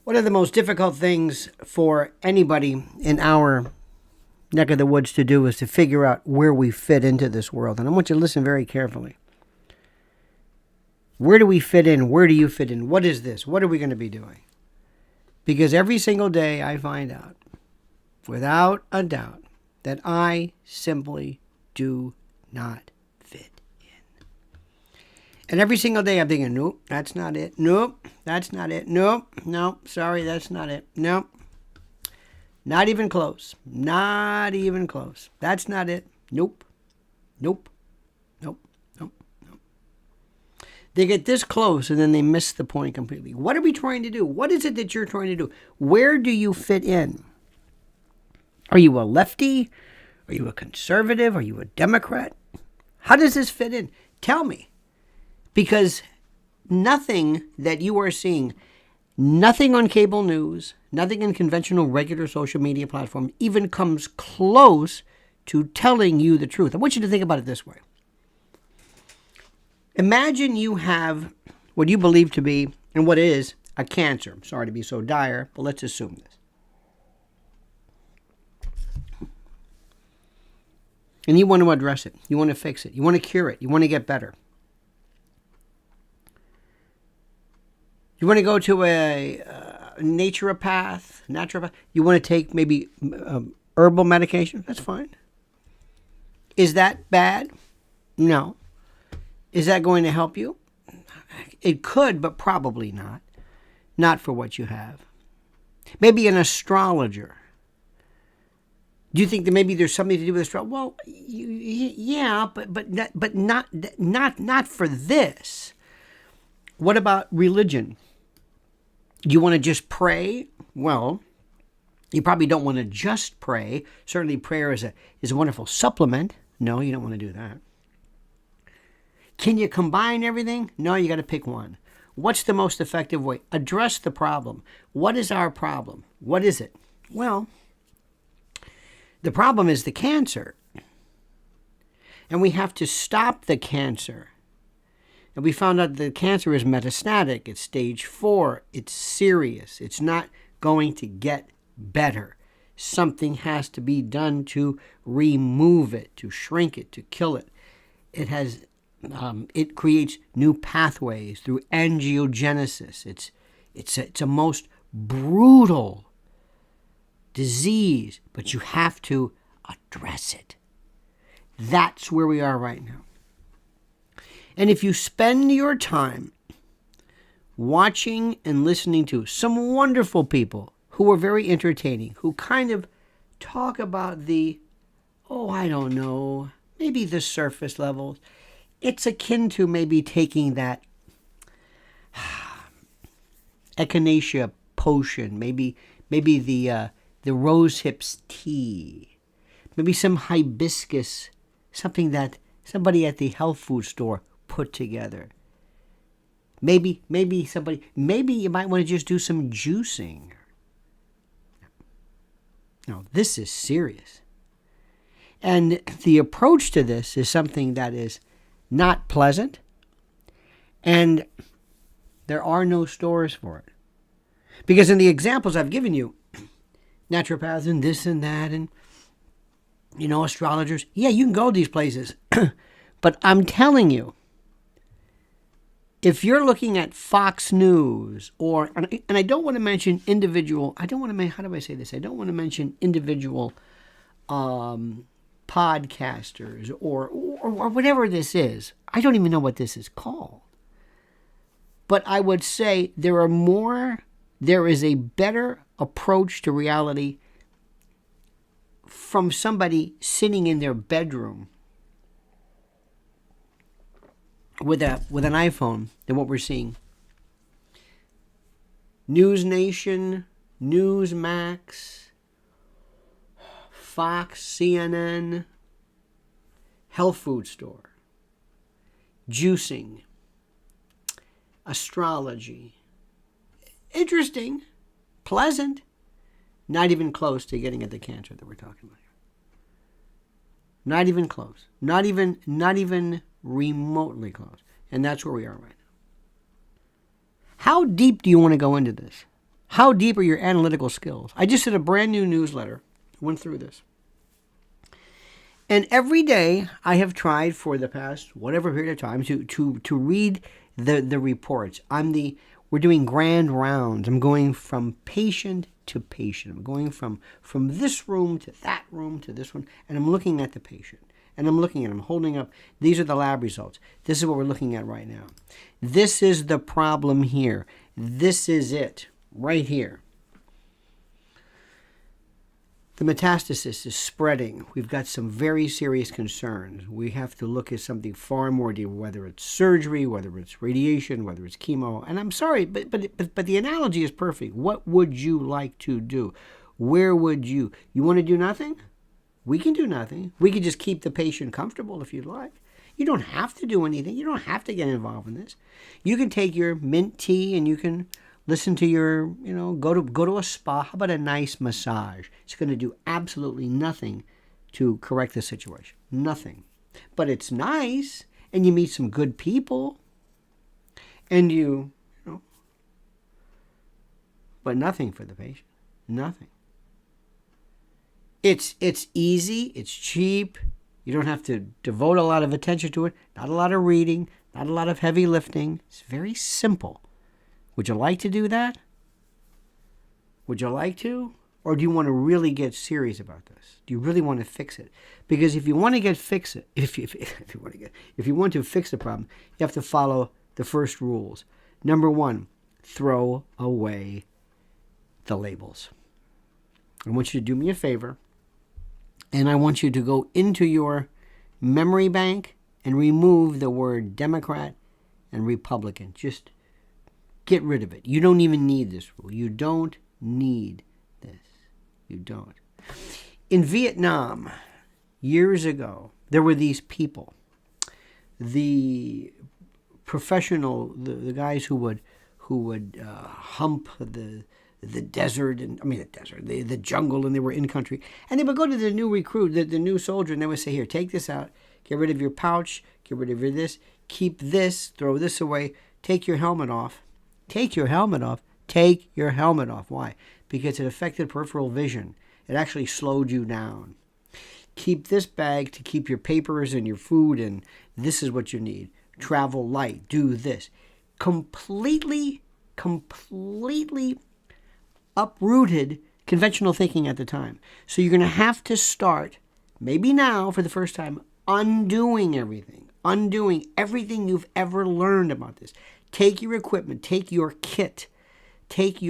One of the most difficult things for anybody in our neck of the woods to do is to figure out where we fit into this world. And I want you to listen very carefully. Where do we fit in? Where do you fit in? What is this? What are we going to be doing? Because every single day I find out, without a doubt, that I simply do not fit in. And every single day I'm thinking, nope, that's not it. Nope, that's not it. Nope, sorry, that's not it. Nope. Not even close. Not even close. That's not it. Nope. Nope. Nope. Nope. Nope. They get this close and then they miss the point completely. What are we trying to do? What is it that you're trying to do? Where do you fit in? Are you a lefty? Are you a conservative? Are you a Democrat? How does this fit in? Tell me. Because nothing that you are seeing, nothing on cable news, nothing in conventional regular social media platform even comes close to telling you the truth. I want you to think about it this way. Imagine you have what you believe to be, and what is, a cancer. I'm sorry to be so dire, but let's assume this. And you want to address it. You want to fix it. You want to cure it. You want to get better. You want to go to a naturopath. You want to take maybe herbal medication. That's fine. Is that bad? No. Is that going to help you? It could, but probably not. Not for what you have. Maybe an astrologer. Do you think that maybe there's something to do with astrology? Well, yeah, but not for this. What about religion? Do you want to just pray? Well, you probably don't want to just pray. Certainly prayer is a wonderful supplement. No, you don't want to do that. Can you combine everything? No, you got to pick one. What's the most effective way? Address the problem. What is our problem? What is it? Well, the problem is the cancer. And we have to stop the cancer. And we found out the cancer is metastatic. It's stage 4. It's serious. It's not going to get better. Something has to be done to remove it, to shrink it, to kill it. It creates new pathways through angiogenesis. It's a most brutal disease, but you have to address it. That's where we are right now. And if you spend your time watching and listening to some wonderful people who are very entertaining, who kind of talk about maybe the surface levels, it's akin to maybe taking that echinacea potion, maybe the rose hips tea, maybe some hibiscus, something that somebody at the health food store put together. Maybe you might want to just do some juicing. No, this is serious. And the approach to this is something that is not pleasant, and there are no stores for it. Because in the examples I've given you, naturopaths and this and that, and astrologers, yeah, you can go to these places. But I'm telling you, if you're looking at Fox News and I don't want to mention individual, how do I say this? I don't want to mention individual podcasters or whatever this is. I don't even know what this is called. But I would say there is a better approach to reality from somebody sitting in their bedroom with an iPhone than what we're seeing. News Nation, Newsmax, Fox, CNN, health food store, juicing, astrology. Interesting, pleasant, not even close to getting at the cancer that we're talking about here. Not even close. Not even remotely close. And that's where we are right now. How deep do you want to go into this? How deep are your analytical skills? I just did a brand new newsletter. Went through this. And every day I have tried for the past whatever period of time to read the reports. We're doing grand rounds. I'm going from patient to patient. I'm going from this room to that room to this one, and I'm looking at the patient. And I'm looking at them, holding up. These are the lab results. This is what we're looking at right now. This is the problem here. This is it right here. The metastasis is spreading. We've got some very serious concerns. We have to look at something far more deep, whether it's surgery, whether it's radiation, whether it's chemo. And I'm sorry, but the analogy is perfect. What would you like to do? Where would you want to do nothing? We can do nothing. We can just keep the patient comfortable if you'd like. You don't have to do anything. You don't have to get involved in this. You can take your mint tea and you can listen to your, go to a spa. How about a nice massage? It's going to do absolutely nothing to correct the situation. Nothing. But it's nice, and you meet some good people, and but nothing for the patient. Nothing. It's easy. It's cheap. You don't have to devote a lot of attention to it. Not a lot of reading. Not a lot of heavy lifting. It's very simple. Would you like to do that? Would you like to? Or do you want to really get serious about this? Do you really want to fix it? Because if you want to fix the problem, you have to follow the first rules. Number 1, throw away the labels. I want you to do me a favor, and I want you to go into your memory bank and remove the word Democrat and Republican. Just get rid of it. You don't even need this rule. You don't need this. You don't. In Vietnam, years ago, there were these people, the professional, the guys who would hump the desert, the jungle, and they were in country. And they would go to the new recruit, the new soldier, and they would say, here, take this out, get rid of your pouch, get rid of your this, keep this, throw this away, take your helmet off. Take your helmet off. Take your helmet off. Why? Because it affected peripheral vision. It actually slowed you down. Keep this bag to keep your papers and your food, and this is what you need. Travel light. Do this. Completely uprooted conventional thinking at the time. So you're going to have to start, maybe now for the first time, undoing everything you've ever learned about this. Take your equipment, take your kit, take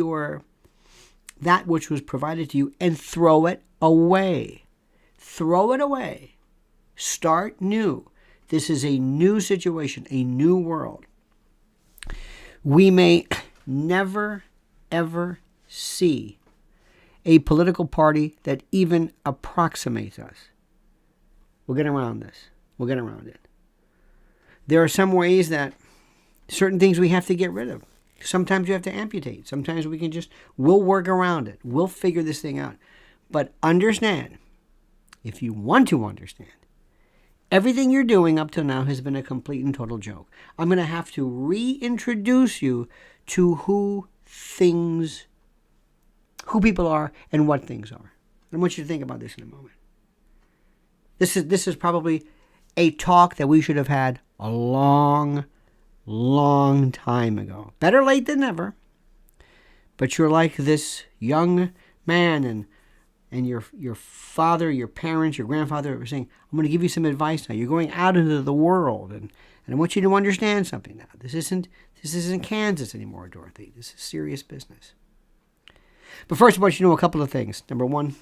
that which was provided to you and throw it away. Throw it away. Start new. This is a new situation, a new world. We may never, ever see a political party that even approximates us. We'll get around this. We'll get around it. There are some ways that certain things we have to get rid of. Sometimes you have to amputate. Sometimes we'll work around it. We'll figure this thing out. But understand, if you want to understand, everything you're doing up till now has been a complete and total joke. I'm going to have to reintroduce you to who people are and what things are. I want you to think about this in a moment. This is probably a talk that we should have had a long time ago. Better late than never. But you're like this young man and your father, your parents, your grandfather were saying, I'm going to give you some advice now. You're going out into the world, and I want you to understand something now. This isn't Kansas anymore, Dorothy. This is serious business. But first, I want you to know a couple of things. Number 1,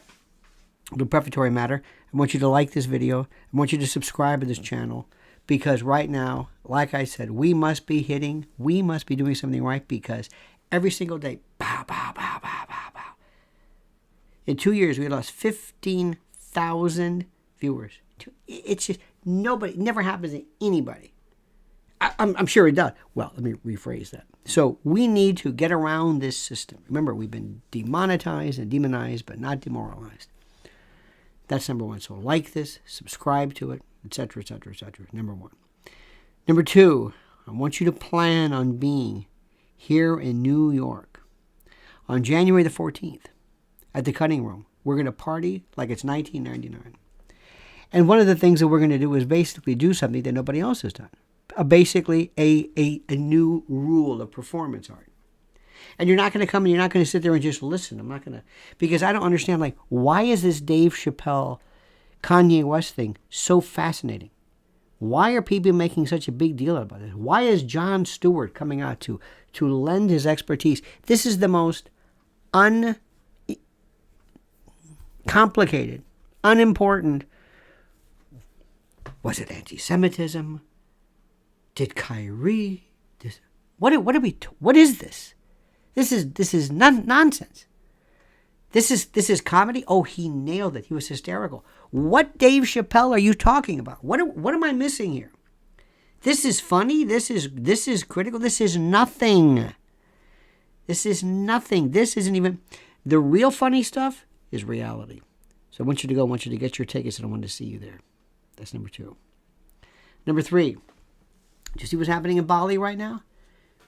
the prefatory matter. I want you to like this video. I want you to subscribe to this channel. Because right now, like I said, we must be doing something right, because every single day, pow, pow, pow, pow, pow, pow. In 2 years, we lost 15,000 viewers. It's just nobody, never happens to anybody. I'm sure it does. Well, let me rephrase that. So we need to get around this system. Remember, we've been demonetized and demonized, but not demoralized. That's number 1. So like this, subscribe to it, etc., etc., etc. Number 1. Number 2, I want you to plan on being here in New York on January the 14th at the Cutting Room. We're going to party like it's 1999. And one of the things that we're going to do is basically do something that nobody else has done. Basically a new rule of performance art. And you're not going to come and you're not going to sit there and just listen. I'm not going to, because I don't understand, like, why is this Dave Chappelle, Kanye West thing so fascinating? Why are people making such a big deal about this? Why is Jon Stewart coming out to lend his expertise? This is the most uncomplicated, unimportant. Was it anti-Semitism? Did Kyrie? What is this? This is nonsense. This is comedy. Oh, he nailed it. He was hysterical. What Dave Chappelle are you talking about? What am I missing here? This is funny. This is critical. This is nothing. This is nothing. This isn't even the real funny stuff. Is reality. So I want you to go. I want you to get your tickets, and I want to see you there. That's number 2. Number 3. Do you see what's happening in Bali right now?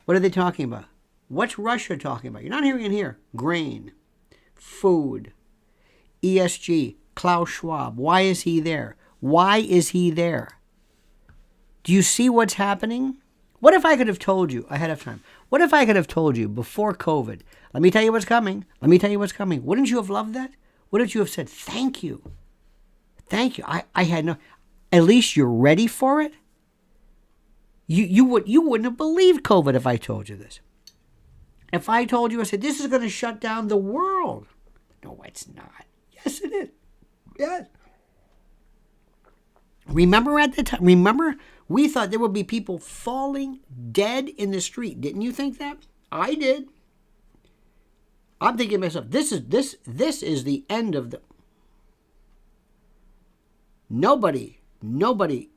What are they talking about? What's Russia talking about? You're not hearing it here. Grain, food, ESG, Klaus Schwab. Why is he there? Why is he there? Do you see what's happening? What if I could have told you ahead of time? What if I could have told you before COVID, let me tell you what's coming. Let me tell you what's coming. Wouldn't you have loved that? Wouldn't you have said, thank you? Thank you. I had no, at least you're ready for it. You wouldn't have believed COVID if I told you this. If I told you, I said, this is going to shut down the world. No, it's not. Yes, it is. Yes. Remember at the time, we thought there would be people falling dead in the street. Didn't you think that? I did. I'm thinking to myself, this is the end of the... Nobody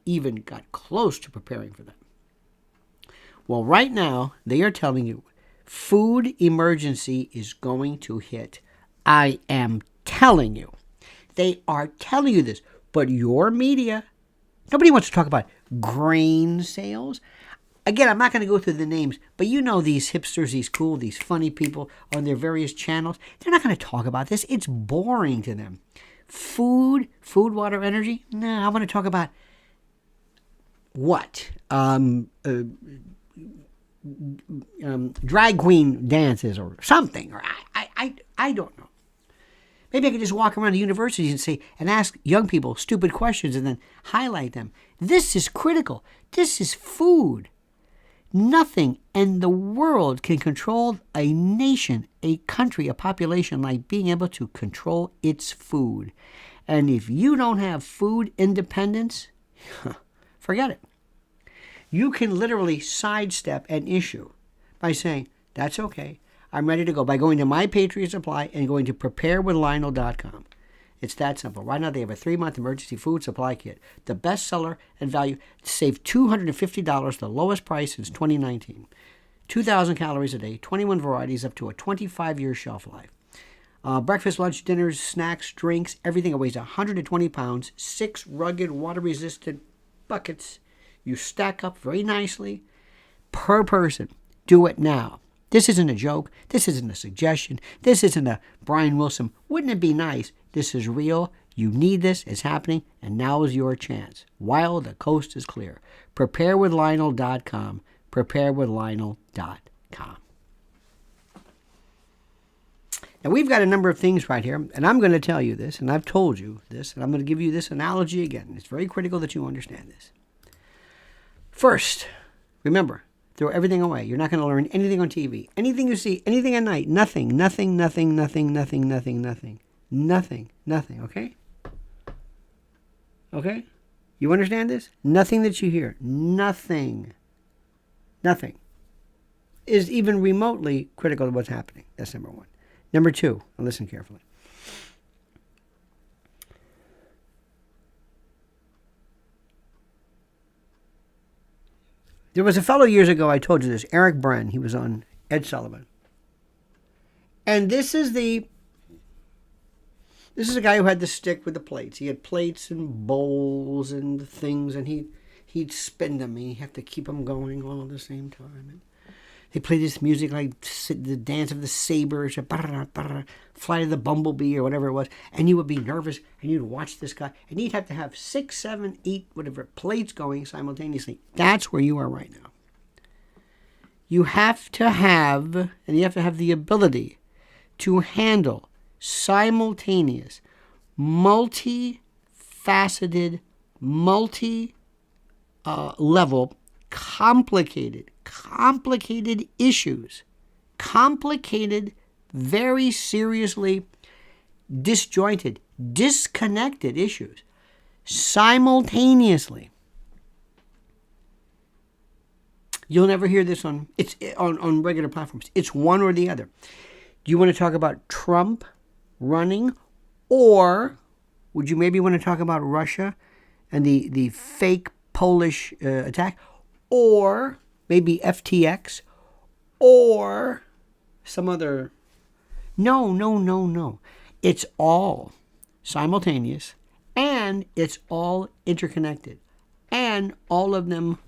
even got close to preparing for that. Well, right now, they are telling you, food emergency is going to hit. I am telling you. They are telling you this. But your media, nobody wants to talk about grain sales. Again, I'm not going to go through the names, but you know these hipsters, these cool, these funny people on their various channels. They're not going to talk about this. It's boring to them. Food, water, energy. No, I want to talk about what? Drag queen dances or something, or I don't know. Maybe I could just walk around the universities and say and ask young people stupid questions and then highlight them. This is critical. This is food. Nothing in the world can control a nation, a country, a population like being able to control its food. And if you don't have food independence, forget it. You can literally sidestep an issue by saying, that's okay, I'm ready to go, by going to My Patriot Supply and going to preparedwithlionel.com. It's that simple. Right now they have a 3-month emergency food supply kit. The best seller and value, save $250, the lowest price since 2019. 2,000 calories a day, 21 varieties, up to a 25-year shelf life. Breakfast, lunch, dinners, snacks, drinks, everything that weighs 120 pounds, 6 rugged, water-resistant buckets. You stack up very nicely per person. Do it now. This isn't a joke. This isn't a suggestion. This isn't a Brian Wilson. Wouldn't it be nice? This is real. You need this. It's happening. And now is your chance while the coast is clear. Preparewithlionel.com. Preparewithlionel.com. Now, we've got a number of things right here, and I'm going to tell you this, and I've told you this, and I'm going to give you this analogy again. It's very critical that you understand this. First, remember, throw everything away. You're not going to learn anything on TV. Anything you see, anything at night, nothing, okay? Okay? You understand this? Nothing that you hear, nothing is even remotely critical to what's happening. That's number 1. Number 2, and listen carefully. There was a fellow years ago, I told you this, Eric Bren. He was on Ed Sullivan. And this is a guy who had the stick with the plates. He had plates and bowls and things, and he'd spin them, and he'd have to keep them going all at the same time. And They play this music like the dance of the sabers, flight of the bumblebee or whatever it was, and you would be nervous and you'd watch this guy, and you'd have to have 6, 7, 8, whatever plates going simultaneously. That's where you are right now. You have to have, and you have to have the ability to handle simultaneous, multi-faceted, multi-level, complicated issues, complicated, very seriously disjointed, disconnected issues simultaneously. You'll never hear this on regular platforms. It's one or the other. Do you want to talk about Trump running, or would you maybe want to talk about Russia and the fake Polish attack, or maybe FTX, or some other? No. It's all simultaneous, and it's all interconnected, and all of them.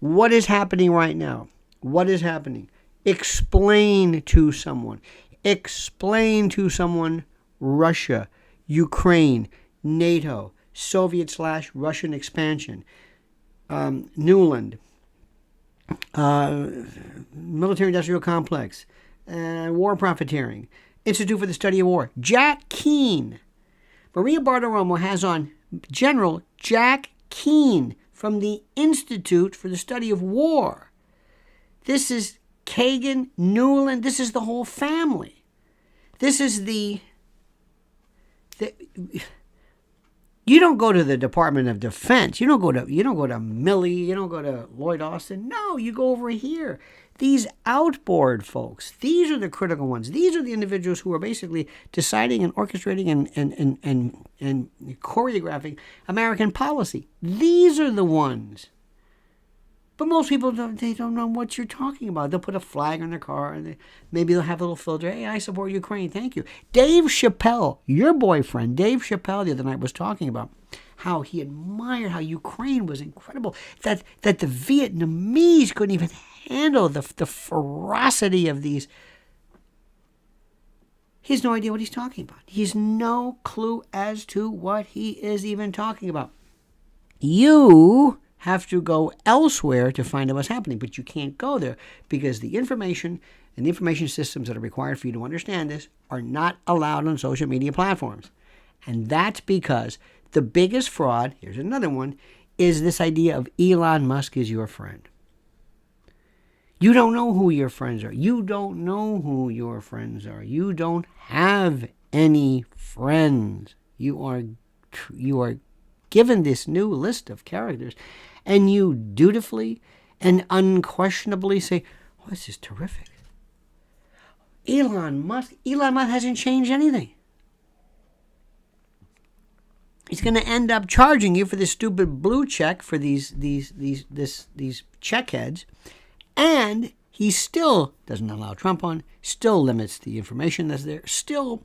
What is happening right now? What is happening? Explain to someone. Russia, Ukraine, NATO, Soviet/Russian expansion, Newland, military-industrial complex, war profiteering, Institute for the Study of War, Jack Keane. Maria Bartiromo has on General Jack Keane from the Institute for the Study of War. This is Kagan, Newland. This is the whole family. This is the you don't go to the Department of Defense. You don't go to Milley. You don't go to Lloyd Austin. No, you go over here. These outboard folks. These are the critical ones. These are the individuals who are basically deciding and orchestrating and choreographing American policy. These are the ones. But most people don't know what you're talking about. They'll put a flag on their car, and maybe they'll have a little filter. Hey, I support Ukraine. Thank you. Dave Chappelle, your boyfriend, Dave Chappelle, the other night was talking about how he admired how Ukraine was incredible, that the Vietnamese couldn't even handle the ferocity of these. He has no idea what he's talking about. He has no clue as to what he is even talking about. You have to go elsewhere to find out what's happening, but you can't go there because the information and the information systems that are required for you to understand this are not allowed on social media platforms. And that's because the biggest fraud, here's another one, is this idea of Elon Musk is your friend. You don't know who your friends are. You don't know who your friends are. You don't have any friends. You are given this new list of characters, and you dutifully and unquestionably say, oh, this is terrific. Elon Musk hasn't changed anything. He's going to end up charging you for this stupid blue check for these checkheads, and he still doesn't allow Trump on, still limits the information that's there, still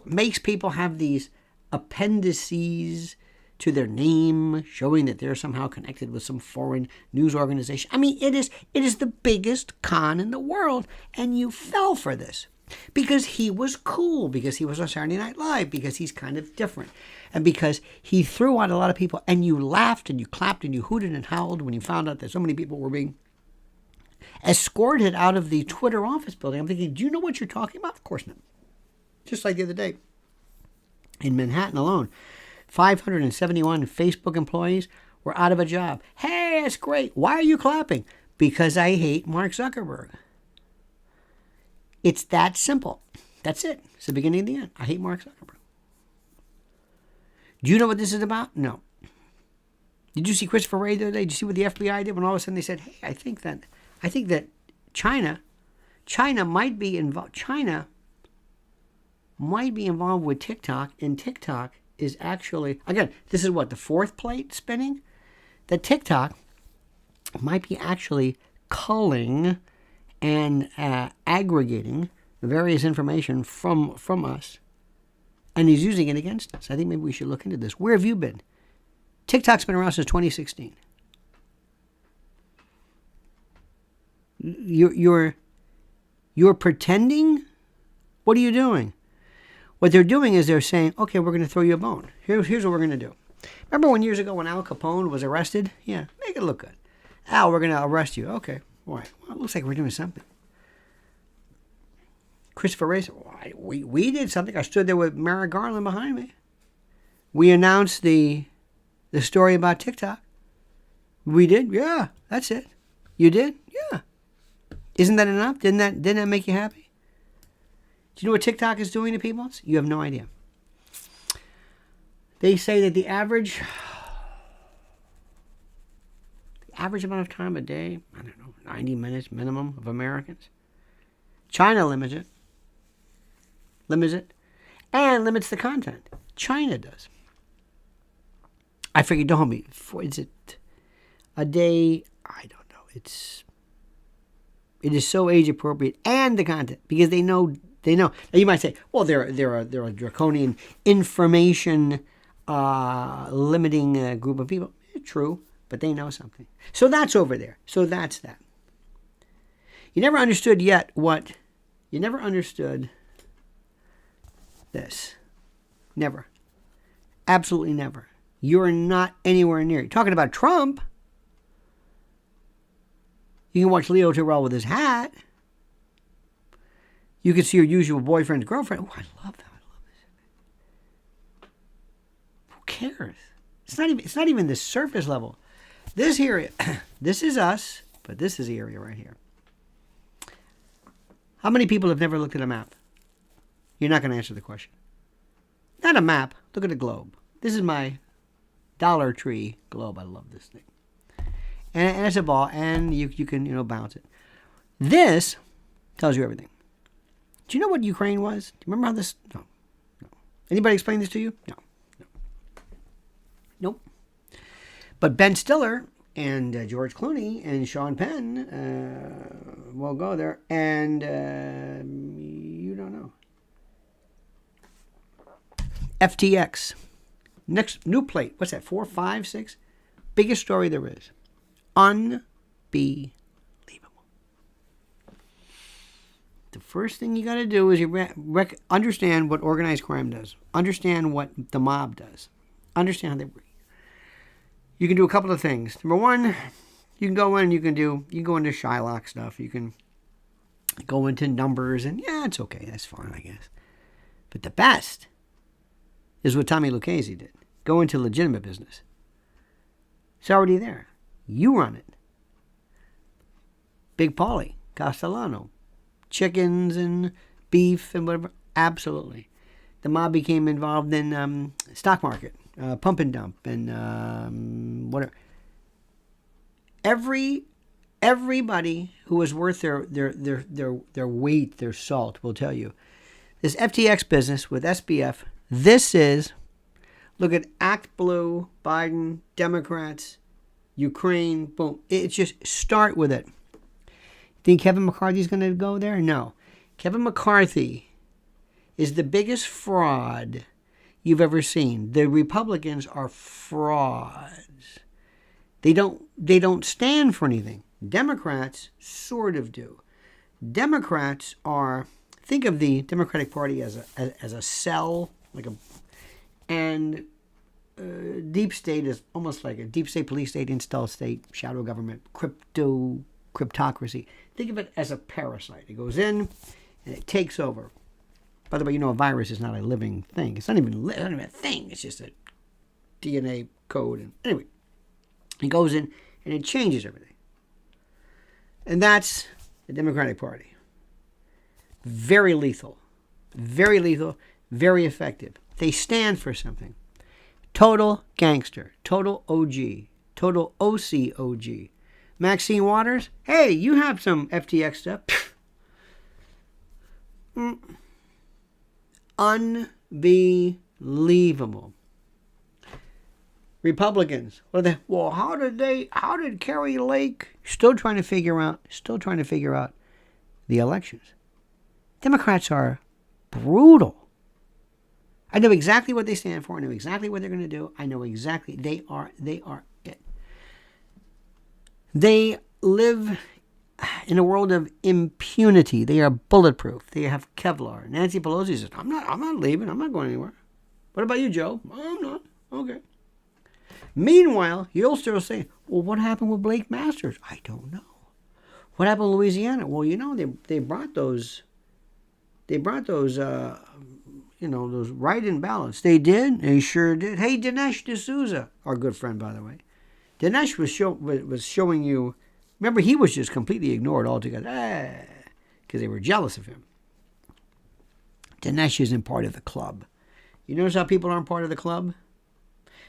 makes people have these appendices to their name, showing that they're somehow connected with some foreign news organization. I mean, it is the biggest con in the world, and you fell for this because he was cool, because he was on Saturday Night Live, because he's kind of different, and because he threw out a lot of people, and you laughed and you clapped and you hooted and howled when you found out that so many people were being escorted out of the Twitter office building. I'm thinking, do you know what you're talking about? Of course not. Just like the other day in Manhattan alone, 571 Facebook employees were out of a job. Hey, that's great. Why are you clapping? Because I hate Mark Zuckerberg. It's that simple. That's it. It's the beginning and the end. I hate Mark Zuckerberg. Do you know what this is about? No. Did you see Christopher Wray the other day? Did you see what the FBI did when all of a sudden they said, hey, I think that China might be involved. China might be involved with TikTok, and TikTok is actually, again, this is what, the fourth plate spinning? That TikTok might be actually culling and aggregating various information from us, and he's using it against us. I think maybe we should look into this. Where have you been? TikTok's been around since 2016. You're pretending? What are you doing? What they're doing is they're saying, okay, we're going to throw you a bone. Here's what we're going to do. Remember years ago when Al Capone was arrested? Yeah, make it look good. Al, we're going to arrest you. Okay, why? Well, it looks like we're doing something. Christopher Wray said, well, we did something. I stood there with Merrick Garland behind me. We announced the story about TikTok. We did? Yeah, that's it. You did? Yeah. Isn't that enough? Didn't that make you happy? Do you know what TikTok is doing to people? You have no idea. They say that the average amount of time a day, I don't know, 90 minutes minimum of Americans. China limits it, and limits the content. China does. I figured, don't me. Is it a day? I don't know. It is so age appropriate, and the content, because they know. Now you might say, well, they're a draconian information limiting group of people. True, but they know something. So that's over there. So that's that. You never understood this. Never. Absolutely never. You're not anywhere near it. Talking about Trump, you can watch Leo Terrell with his hat. You can see your usual boyfriend's girlfriend. Oh, I love that. I love this. Who cares? It's not even the surface level. This area, this is us, but this is the area right here. How many people have never looked at a map? You're not going to answer the question. Not a map. Look at a globe. This is my Dollar Tree globe. I love this thing. And it's a ball, and you can bounce it. This tells you everything. Do you know what Ukraine was? Do you remember how this? No. Anybody explain this to you? No. Nope. But Ben Stiller and George Clooney and Sean Penn will go there, and you don't know. FTX. Next new plate. What's that? 4, 5, 6? Biggest story there is. Unbelievable. The first thing you got to do is you understand what organized crime does. Understand what the mob does. Understand how they work. You can do a couple of things. Number one, you can go in and you can go into Shylock stuff. You can go into numbers, and yeah, it's okay. That's fine, I guess. But the best is what Tommy Lucchese did. Go into legitimate business. It's already there. You run it. Big Paulie, Castellano. Chickens and beef and whatever. Absolutely. The mob became involved in stock market, pump and dump, and whatever. Everybody who is worth their weight, their salt, will tell you. This FTX business with SBF, this is, look at Act Blue, Biden, Democrats, Ukraine, boom. It's just start with it. Think Kevin McCarthy's going to go there? No. Kevin McCarthy is the biggest fraud you've ever seen. The Republicans are frauds. They don't stand for anything. Democrats sort of do. Democrats are, think of the Democratic Party as a cell, and deep state is almost like a deep state, police state, install state, shadow government, cryptocracy. Think of it as a parasite. It goes in and it takes over. By the way, a virus is not a living thing. It's not even a thing. It's just a DNA code. And anyway, it goes in and it changes everything. And that's the Democratic Party. Very lethal. Very lethal. Very effective. They stand for something. Total gangster. Total OG. Total OCOG. Maxine Waters, hey, you have some FTX stuff. Unbelievable. Republicans, how did Carrie Lake, still trying to figure out the elections. Democrats are brutal. I know exactly what they stand for. I know exactly what they're going to do. I know exactly, they are it. They live, in a world of impunity. They are bulletproof. They have Kevlar. Nancy Pelosi says, I'm not leaving. I'm not going anywhere. What about you, Joe? I'm not. Okay. Meanwhile, you'll still say, well, what happened with Blake Masters? I don't know. What happened in Louisiana? Well, they brought those those write-in ballots. They did. They sure did. Hey, Dinesh D'Souza, our good friend, by the way. Dinesh was showing you. Remember, he was just completely ignored altogether because they were jealous of him. Dinesh isn't part of the club. You notice how people aren't part of the club?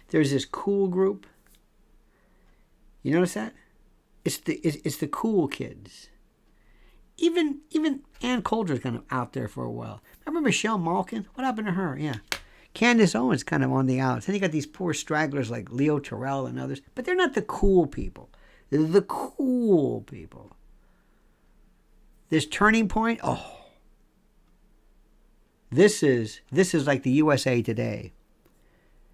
There's this cool group. You notice that? It's the cool kids. Even Ann Coulter's kind of out there for a while. Remember Michelle Malkin? What happened to her? Yeah. Candace Owens kind of on the outs. Then you got these poor stragglers like Leo Terrell and others. But they're not the cool people. They're the cool people. This turning point, this is like the USA Today.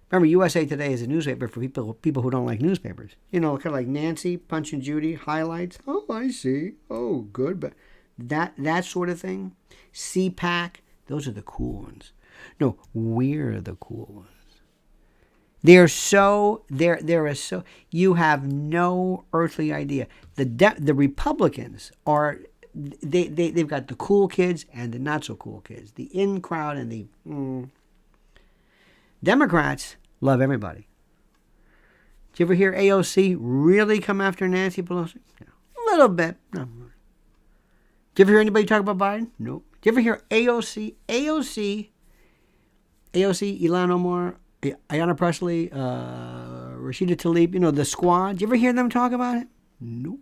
Remember, USA Today is a newspaper for people who don't like newspapers. Kind of like Nancy, Punch and Judy, highlights. Oh, I see. Oh, good. But that sort of thing. CPAC, those are the cool ones. No, we're the cool ones. They're so, you have no earthly idea. The Republicans are, they've got the cool kids and the not so cool kids. The in crowd and the, Democrats love everybody. Did you ever hear AOC really come after Nancy Pelosi? No. A little bit. No. Did you ever hear anybody talk about Biden? Nope. Did you ever hear AOC, Ilhan Omar, Ayanna Pressley, Rashida Tlaib, the squad? Did you ever hear them talk about it? Nope.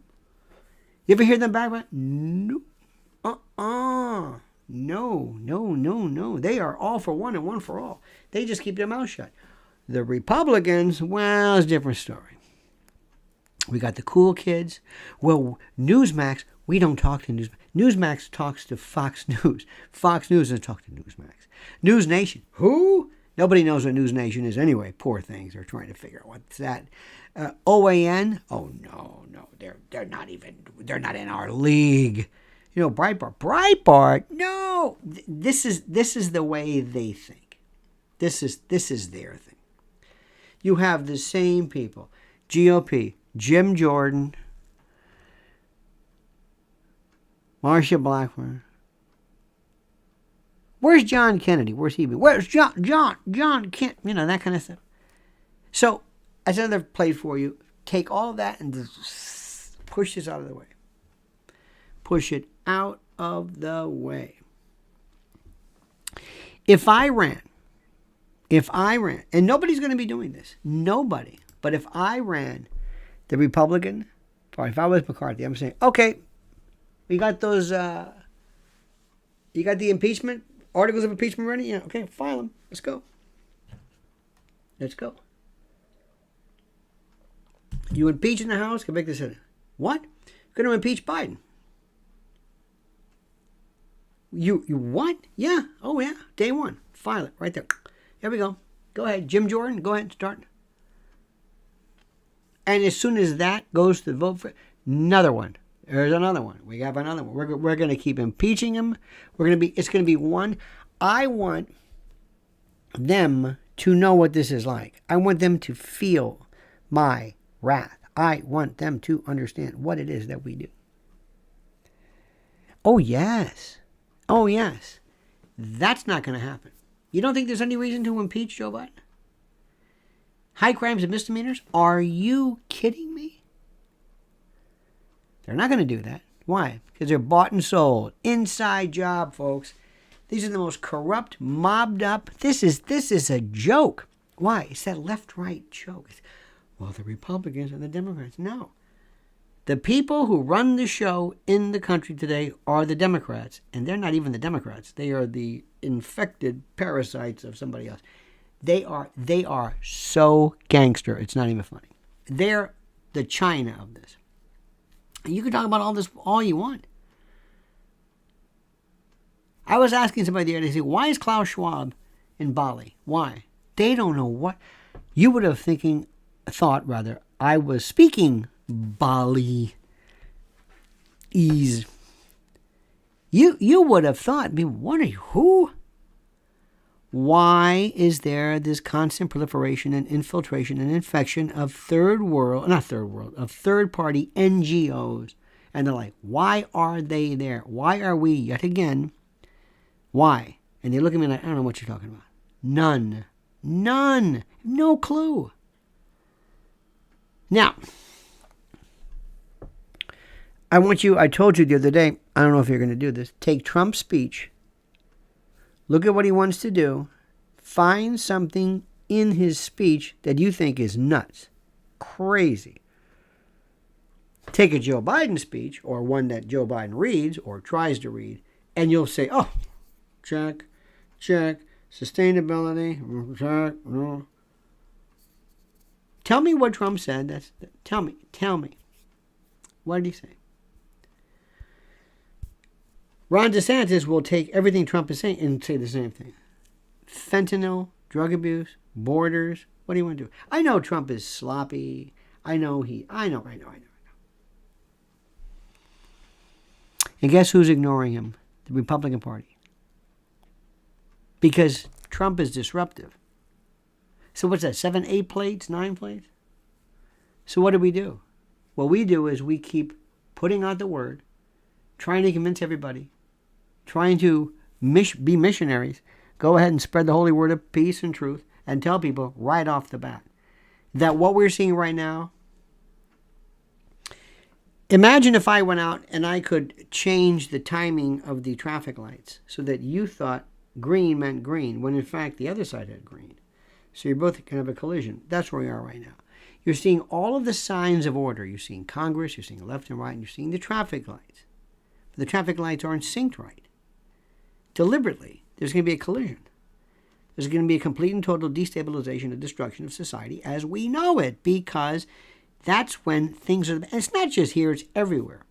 You ever hear them back about it? Nope. No. They are all for one and one for all. They just keep their mouth shut. The Republicans, well, it's a different story. We got the cool kids. Well, Newsmax, we don't talk to Newsmax. Newsmax talks to Fox News. Fox News doesn't talk to Newsmax. News Nation, who? Nobody knows what News Nation is anyway. Poor things. They're trying to figure out what's that. OAN, oh no. They're not in our league. Breitbart, no. This is the way they think. This is their thing. You have the same people. GOP, Jim Jordan, Marsha Blackburn. Where's John Kennedy? Where's he been? Where's John Kennedy? That kind of stuff. So, as another play for you, take all that and just push this out of the way. Push it out of the way. If I ran, and nobody's going to be doing this, nobody, but if I ran the Republican Party, if I was McCarthy, I'm saying, okay, we got those, you got the impeachment, articles of impeachment ready? Yeah, okay, file them. Let's go. You impeach in the House, convict the Senate. What? You're going to impeach Biden. You what? Yeah. Oh, yeah. Day one. File it right there. Here we go. Go ahead. Jim Jordan, go ahead and start. And as soon as that goes to the vote for another one. There's another one. We have another one. We're going to keep impeaching him. It's going to be one. I want them to know what this is like. I want them to feel my wrath. I want them to understand what it is that we do. Oh, yes. That's not going to happen. You don't think there's any reason to impeach Joe Biden? High crimes and misdemeanors? Are you kidding me? They're not going to do that. Why? Because they're bought and sold. Inside job, folks. These are the most corrupt, mobbed up. This is a joke. Why? It's that left-right joke. Well, the Republicans and the Democrats. No. The people who run the show in the country today are the Democrats. And they're not even the Democrats. They are the infected parasites of somebody else. They are so gangster. It's not even funny. They're the China of this. And you can talk about all this all you want. I was asking somebody the other day, they say, why is Klaus Schwab in Bali? Why? They don't know what. You would have thought I was speaking Bali. ease. You would have thought, what are you, who? Why is there this constant proliferation and infiltration and infection of third party NGOs? And they're like, why are they there? Why are we yet again? Why? And they look at me like, I don't know what you're talking about. None. No clue. Now, I told you the other day, I don't know if you're going to do this, take Trump's speech, look at what he wants to do, find something in his speech that you think is nuts, crazy. Take a Joe Biden speech, or one that Joe Biden reads or tries to read, and you'll say, oh, check, sustainability, check, no. Tell me what Trump said. Tell me. What did he say? Ron DeSantis will take everything Trump is saying and say the same thing. Fentanyl, drug abuse, borders. What do you want to do? I know Trump is sloppy. I know. And guess who's ignoring him? The Republican Party. Because Trump is disruptive. So what's that, 7, 8 plates, 9 plates? So what do? What we do is we keep putting out the word, trying to convince everybody, trying to be missionaries, go ahead and spread the holy word of peace and truth, and tell people right off the bat that what we're seeing right now, imagine if I went out and I could change the timing of the traffic lights so that you thought green meant green, when in fact the other side had green. So you're both going to have a collision. That's where we are right now. You're seeing all of the signs of order. You're seeing Congress, you're seeing left and right, and you're seeing the traffic lights. But the traffic lights aren't synced right. Deliberately, there's going to be a collision. There's going to be a complete and total destabilization and destruction of society as we know it, because that's when things are... And it's not just here, it's everywhere.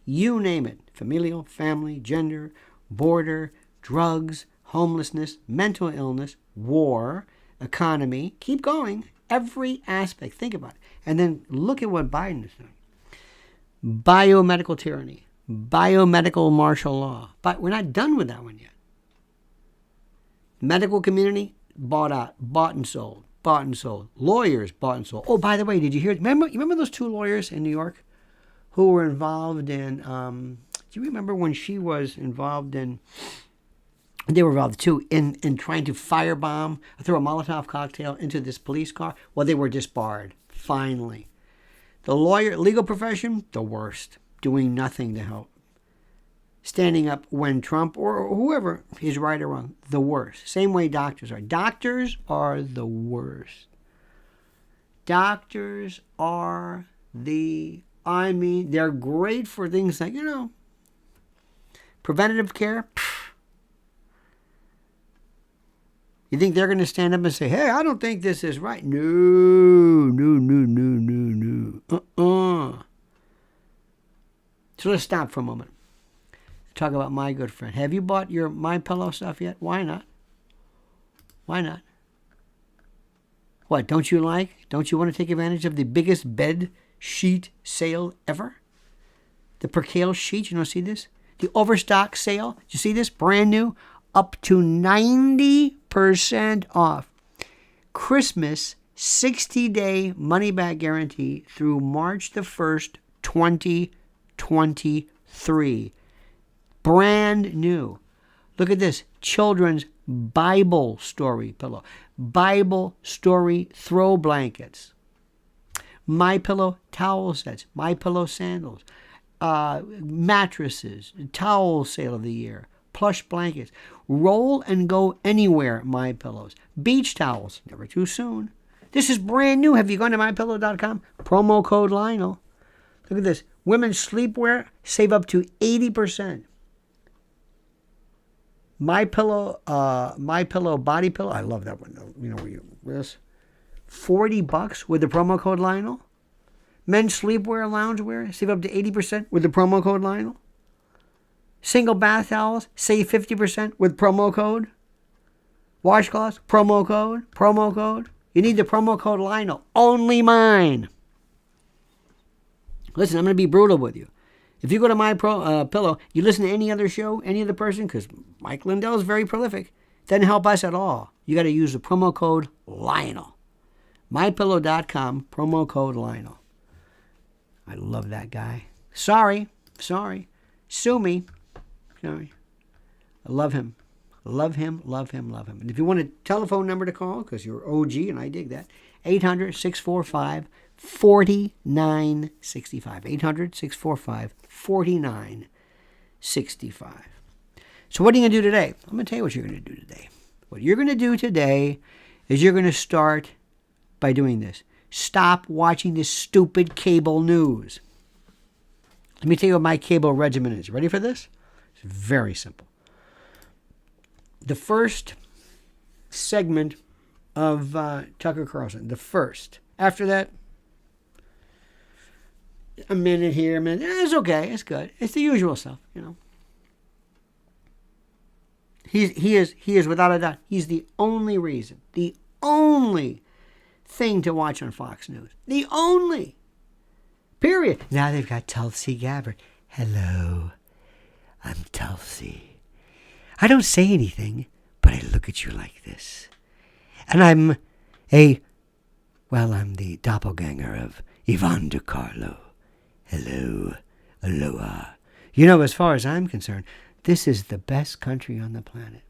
You name it. Familial, family, gender, border, drugs, homelessness, mental illness, war, economy, keep going. Every aspect, think about it. And then look at what Biden is doing. Biomedical tyranny, biomedical martial law. But we're not done with that one yet. Medical community, bought and sold. Lawyers, bought and sold. Oh, by the way, did you hear? Remember those 2 lawyers in New York who were involved in, do you remember when she was involved in, they were involved too in trying to firebomb, throw a Molotov cocktail into this police car? Well, they were disbarred, finally. The legal profession, the worst, doing nothing to help. Standing up when Trump or whoever is right or wrong, the worst. Same way doctors are. Doctors are the worst. Doctors are they're great for things like, preventative care. You think they're going to stand up and say, hey, I don't think this is right? No. So let's stop for a moment. Talk about my good friend. Have you bought your MyPillow stuff yet? Why not? What, don't you want to take advantage of the biggest bed sheet sale ever? The percale sheet, you don't see this? The overstock sale, you see this? Brand new, up to 90% off. Christmas 60-day money-back guarantee through March the 1st, 2023. Brand new. Look at this. Children's Bible story pillow. Bible story throw blankets. MyPillow towel sets. MyPillow sandals. Mattresses. Towel sale of the year. Plush blankets. Roll and go anywhere MyPillows. Beach towels. Never too soon. This is brand new. Have you gone to MyPillow.com? Promo code Lionel. Look at this. Women's sleepwear. Save up to 80%. MyPillow body pillow. I love that one. This $40 with the promo code Lionel. Men's sleepwear, loungewear, save up to 80% with the promo code Lionel. Single bath towels, save 50% with promo code. Washcloths, promo code. You need the promo code Lionel. Only mine. Listen, I'm going to be brutal with you. If you go to My Pillow, you listen to any other show, any other person, because Mike Lindell is very prolific, doesn't help us at all. You got to use the promo code Lionel. MyPillow.com, promo code Lionel. I love that guy. Sorry. Sue me. Sorry. I love him. Love him. And if you want a telephone number to call, because you're OG and I dig that, 800-645-4965. 800-645-4965. So what are you going to do today? I'm going to tell you what you're going to do today. What you're going to do today is you're going to start by doing this. Stop watching this stupid cable news. Let me tell you what my cable regimen is. Ready for this? It's very simple. The first segment of Tucker Carlson, the first. After that, a minute here, a minute. It's okay. It's good. It's the usual stuff, you know. He is without a doubt. He's the only reason, the only thing to watch on Fox News. The only. Period. Now they've got Tulsi Gabbard. Hello, I'm Tulsi. I don't say anything, but I look at you like this. And I'm the doppelganger of Yvonne DiCarlo. Hello, aloha. You know, as far as I'm concerned, this is the best country on the planet.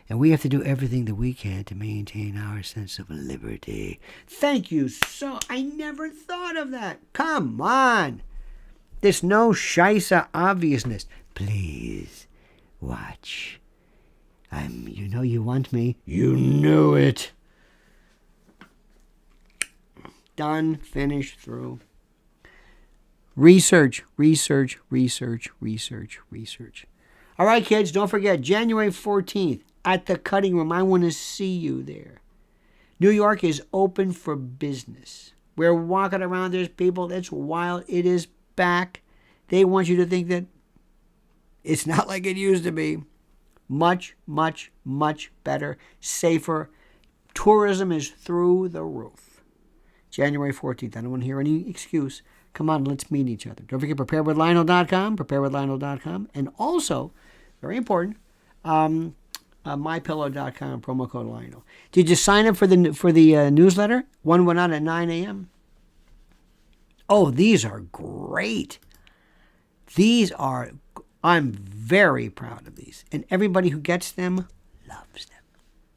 And we have to do everything that we can to maintain our sense of liberty. Thank you I never thought of that. Come on. There's no scheisse obviousness. Please, watch. You know you want me. You know it. Done, finished, through. Research. All right, kids, don't forget, January 14th at the Cutting Room. I want to see you there. New York is open for business. We're walking around. There's people. It's wild. It is back. They want you to think that it's not like it used to be. Much, much, much better, safer. Tourism is through the roof. January 14th. I don't want to hear any excuse. Come on, let's meet each other. Don't forget preparedwithlionel.com, and also, very important, mypillow.com, promo code Lionel. Did you sign up for the newsletter? One went out at 9 a.m. Oh, these are great. I'm very proud of these. And everybody who gets them loves them.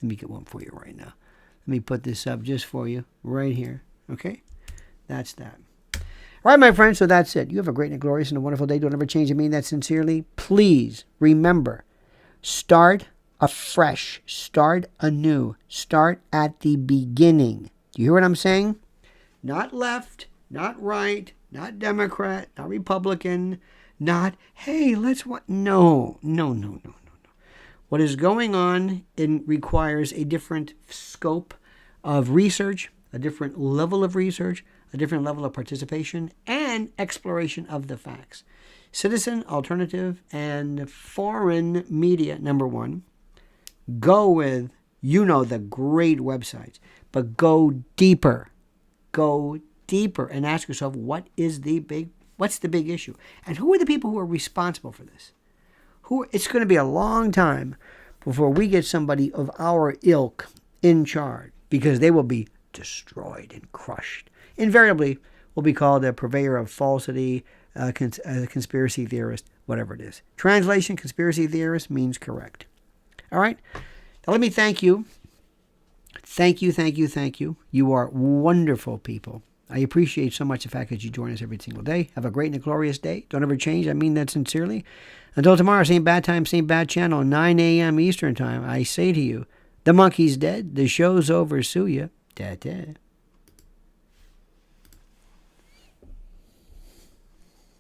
Let me get one for you right now. Let me put this up just for you right here. Okay? That's that. All right, my friends, so that's it. You have a great and a glorious and a wonderful day. Don't ever change. I mean that sincerely. Please remember, start afresh. Start anew. Start at the beginning. Do you hear what I'm saying? Not left, not right, not Democrat, not Republican, not, hey, let's what? No. What is going on requires a different scope of research, a different level of research, a different level of participation, and exploration of the facts. Citizen, alternative, and foreign media, number one. Go with, the great websites, but go deeper. Go deeper and ask yourself, what's the big issue? And who are the people who are responsible for this? It's going to be a long time before we get somebody of our ilk in charge, because they will be destroyed and crushed. Invariably will be called a purveyor of falsity, a conspiracy theorist, whatever it is. Translation, conspiracy theorist means correct. All right? Now let me thank you. Thank you. You are wonderful people. I appreciate so much the fact that you join us every single day. Have a great and a glorious day. Don't ever change. I mean that sincerely. Until tomorrow, same bad time, same bad channel, 9 a.m. Eastern time, I say to you, the monkey's dead. The show's over. Sue ya. Ta-ta.